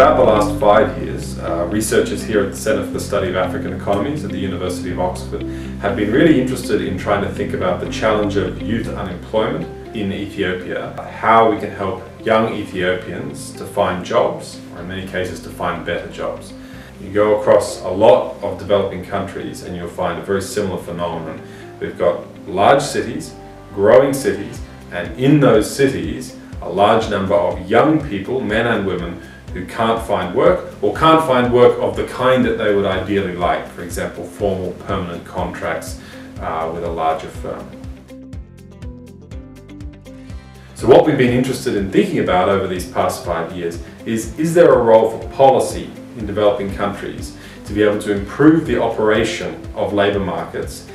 about the last 5 years, researchers here at the Centre for the Study of African Economies at the University of Oxford have been really interested in trying to think about the challenge of youth unemployment in Ethiopia, how we can help young Ethiopians to find jobs, or in many cases to find better jobs. You go across a lot of developing countries and you'll find a very similar phenomenon. We've got large cities, growing cities, and in those cities a large number of young people, men and women, who can't find work or can't find work of the kind that they would ideally like, for example formal permanent contracts with a larger firm. So what we've been interested in thinking about over these past 5 years is there a role for policy in developing countries to be able to improve the operation of labour markets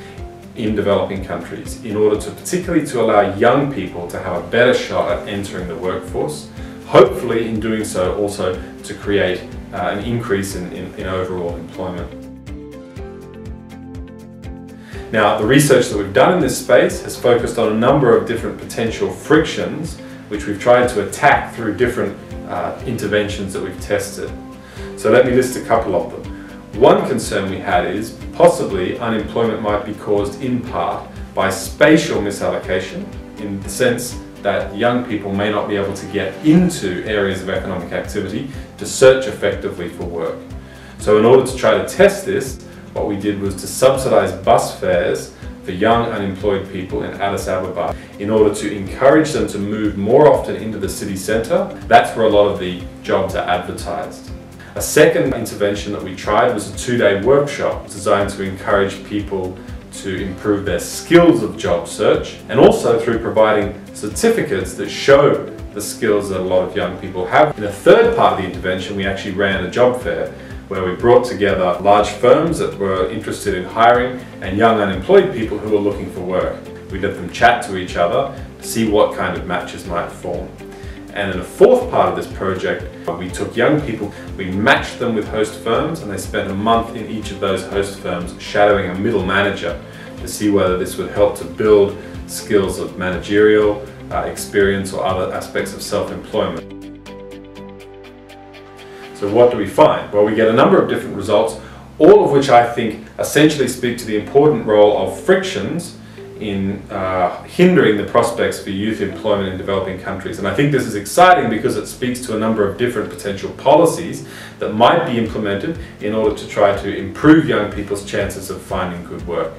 in developing countries in order to particularly to allow young people to have a better shot at entering the workforce, hopefully in doing so also to create an increase in overall employment. Now, the research that we've done in this space has focused on a number of different potential frictions which we've tried to attack through different interventions that we've tested. So let me list a couple of them. One concern we had is possibly unemployment might be caused in part by spatial misallocation, in the sense that young people may not be able to get into areas of economic activity to search effectively for work. So in order to try to test this, what we did was to subsidize bus fares for young unemployed people in Addis Ababa in order to encourage them to move more often into the city centre. That's where a lot of the jobs are advertised. A second intervention that we tried was a 2-day workshop designed to encourage people to improve their skills of job search, and also through providing certificates that show the skills that a lot of young people have. In a third part of the intervention, we actually ran a job fair where we brought together large firms that were interested in hiring and young unemployed people who were looking for work. We let them chat to each other to see what kind of matches might form. And in the fourth part of this project, we took young people, we matched them with host firms, and they spent a month in each of those host firms shadowing a middle manager to see whether this would help to build skills of managerial experience or other aspects of self-employment. So what do we find? Well, we get a number of different results, all of which I think essentially speak to the important role of frictions in hindering the prospects for youth employment in developing countries. And I think this is exciting because it speaks to a number of different potential policies that might be implemented in order to try to improve young people's chances of finding good work.